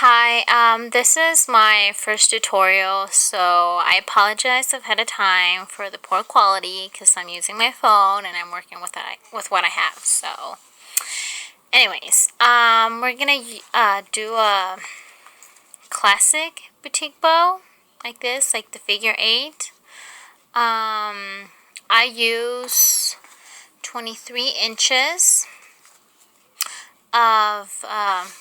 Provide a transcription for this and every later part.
Hi, this is my first tutorial, so I apologize ahead of time for the poor quality because I'm using my phone and I'm working with what I have. So, anyways, we're gonna do a classic boutique bow like this, like the figure 8. I use 23 inches of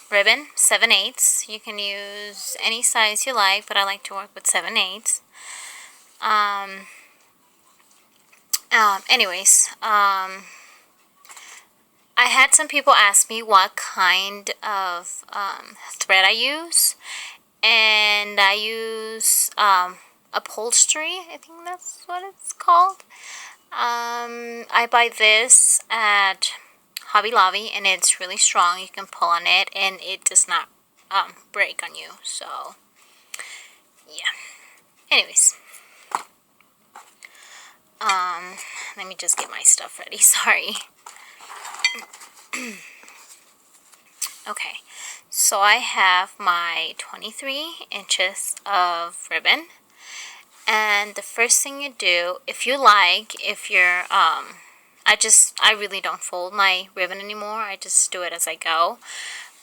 ribbon, 7/8. You can use any size you like, but I like to work with 7/8. I had some people ask me what kind of thread I use, and I use upholstery, I think that's what it's called. I buy this at Hobby Lobby, and it's really strong. You can pull on it, and it does not break on you. So, yeah. Anyways, let me just get my stuff ready. Sorry. Okay, so I have my 23 inches of ribbon, and the first thing you do, if you're I really don't fold my ribbon anymore. I just do it as I go.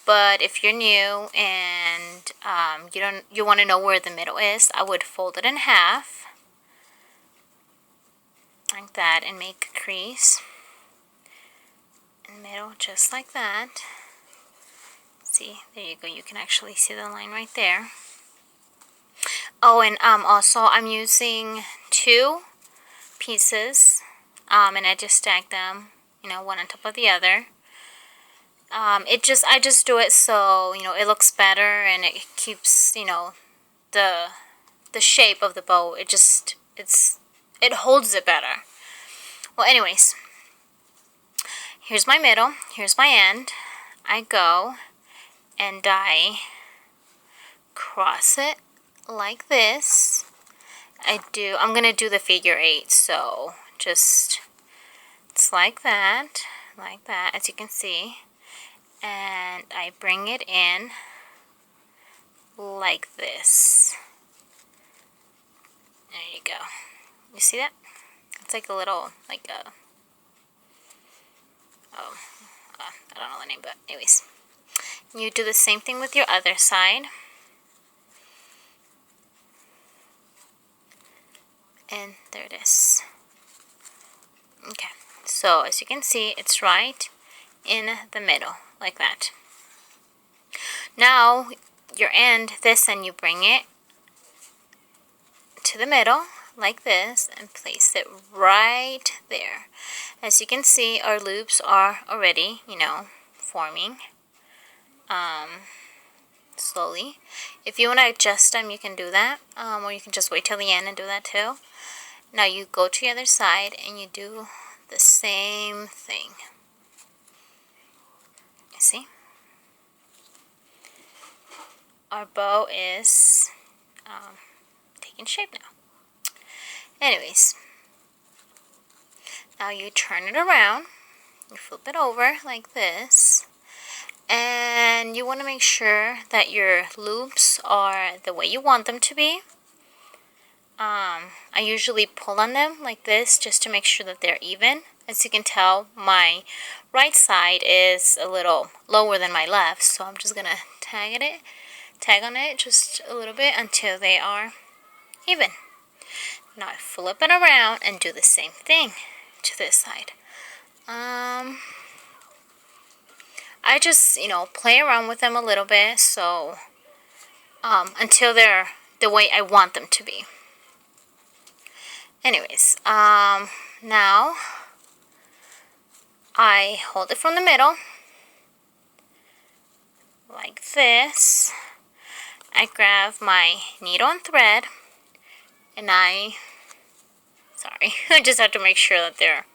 But if you're new and you want to know where the middle is, I would fold it in half like that and make a crease in the middle, just like that. See, there you go. You can actually see the line right there. Oh, and also I'm using 2 pieces, and I just stack them, one on top of the other. I just do it so, it looks better, and it keeps, the shape of the bow. It holds it better. Well, anyways, here's my middle, here's my end. I go and I cross it like this. I'm gonna do the figure 8, so just, it's like that, as you can see. And I bring it in like this. There you go. You see that? It's like a little, I don't know the name, but anyways. You do the same thing with your other side. And there it is. Okay, so as you can see, it's right in the middle, like that. Now, your end, this end, you bring it to the middle, like this, and place it right there. As you can see, our loops are already, forming slowly. If you want to adjust them, you can do that, or you can just wait till the end and do that too. Now you go to the other side and you do the same thing. You see? Our bow is taking shape now. Anyways, now you turn it around, you flip it over like this, and you want to make sure that your loops are the way you want them to be. I usually pull on them like this just to make sure that they're even. As you can tell, my right side is a little lower than my left, so I'm just gonna tag on it just a little bit until they are even. Now I flip it around and do the same thing to this side. I just, play around with them a little bit, so until they're the way I want them to be. Anyways, now I hold it from the middle like this. I grab my needle and thread, and I just have to make sure that they're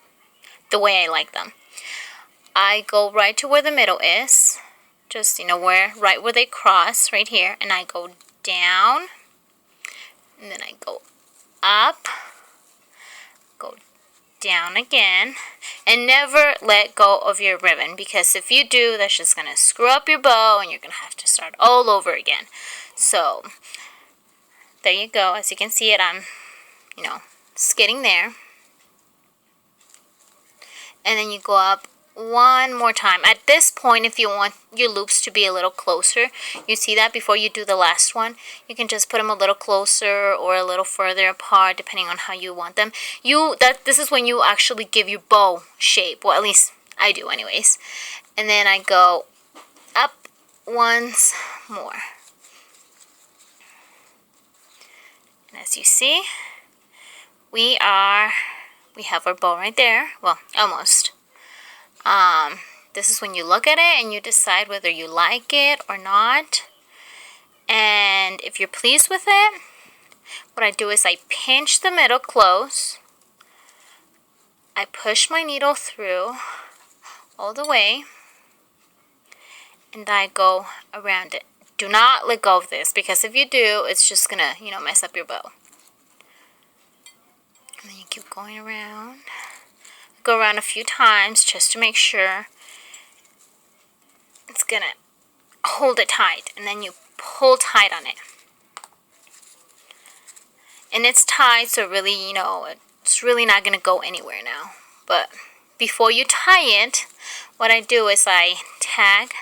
the way I like them. I go right to where the middle is, just, right where they cross, right here, and I go down, and then I go up, go down again, and never let go of your ribbon, because if you do, that's just going to screw up your bow and you're going to have to start all over again. So there you go. As you can see it, I'm, skidding there. And then you go up one more time. At this point, if you want your loops to be a little closer, you see that before you do the last one, you can just put them a little closer or a little further apart depending on how you want them. This is when you actually give your bow shape. Well, at least I do anyways. And then I go up once more. And as you see, we have our bow right there. Well, almost. This is when you look at it and you decide whether you like it or not. And if you're pleased with it, what I do is I pinch the middle close. I push my needle through all the way. And I go around it. Do not let go of this, because if you do, it's just gonna, mess up your bow. And then you keep going around. Go around a few times just to make sure it's gonna hold it tight, and then you pull tight on it. And it's tight, so really, it's really not gonna go anywhere now. But before you tie it, what I do is I tag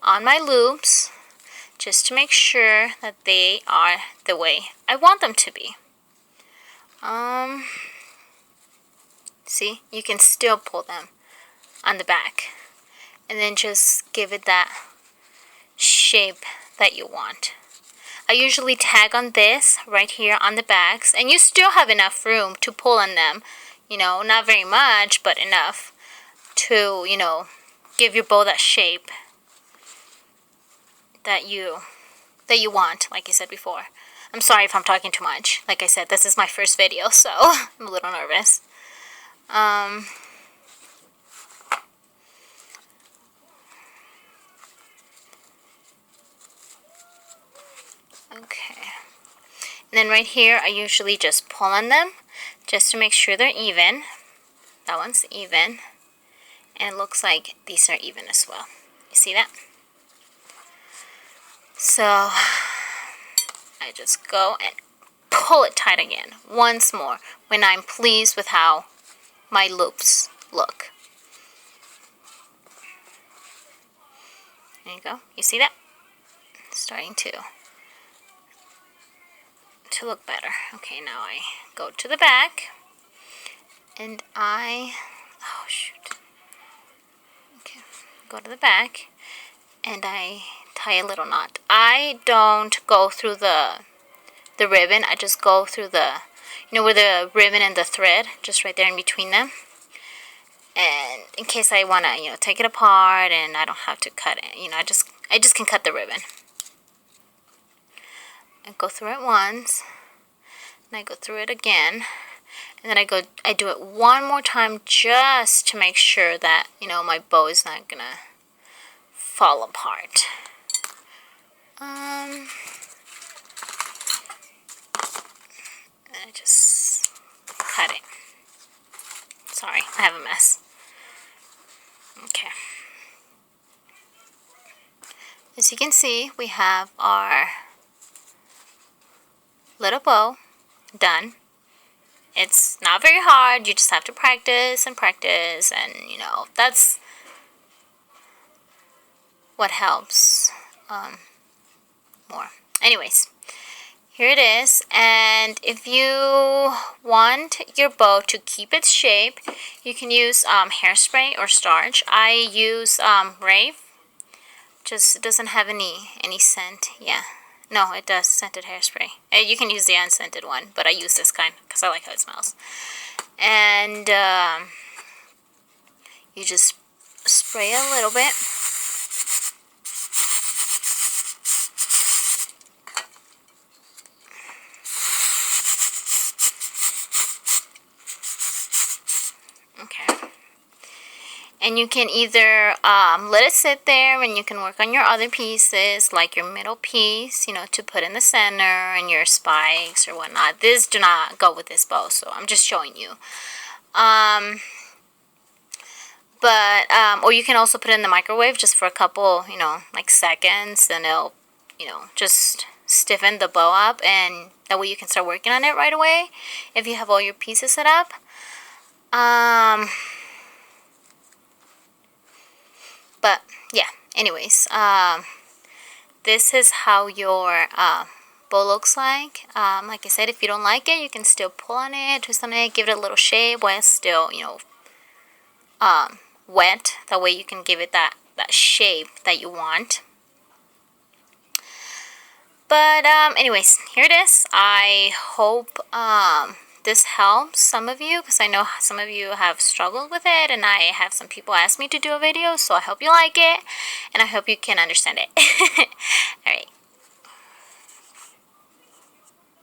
on my loops just to make sure that they are the way I want them to be. See, you can still pull them on the back, and then just give it that shape that you want. I usually tag on this right here on the backs, and you still have enough room to pull on them, not very much, but enough to, give your bow that shape that you want, like I said before. I'm sorry if I'm talking too much. Like I said, this is my first video, so I'm a little nervous. Okay. And then right here, I usually just pull on them just to make sure they're even. That one's even. And it looks like these are even as well. You see that? So I just go and pull it tight again once more when I'm pleased with how my loops look. There you go. You see that? It's starting to look better. Okay, now I go to the back and oh shoot. Okay, go to the back and I tie a little knot. I don't go through the ribbon. I just go through the, where the ribbon and the thread, just right there in between them. And in case I want to, take it apart and I don't have to cut it, I just can cut the ribbon. I go through it once, and I go through it again, and then I do it one more time just to make sure that, my bow is not gonna fall apart. And I just cut it. Sorry, I have a mess. Okay. As you can see, we have our little bow done. It's not very hard. You just have to practice and practice, and that's what helps more. Anyways, here it is. And if you want your bow to keep its shape, you can use hairspray or starch. I use Rave. Just, it doesn't have any scent. Yeah. No, it does scented hairspray. You can use the unscented one, but I use this kind because I like how it smells. And you just spray a little bit. Okay. And you can either let it sit there and you can work on your other pieces, like your middle piece, to put in the center, and your spikes or whatnot. This do not go with this bow, so I'm just showing you. Or you can also put it in the microwave just for a couple, like seconds, and it'll, just stiffen the bow up, and that way you can start working on it right away if you have all your pieces set up. But yeah, anyways, this is how your bow looks like. Like I said, if you don't like it, you can still pull on it, twist on it, give it a little shape while it's still, wet. That way you can give it that shape that you want. But anyways, here it is. I hope this helps some of you, because I know some of you have struggled with it, and I have some people ask me to do a video, so I hope you like it, and I hope you can understand it. Alright,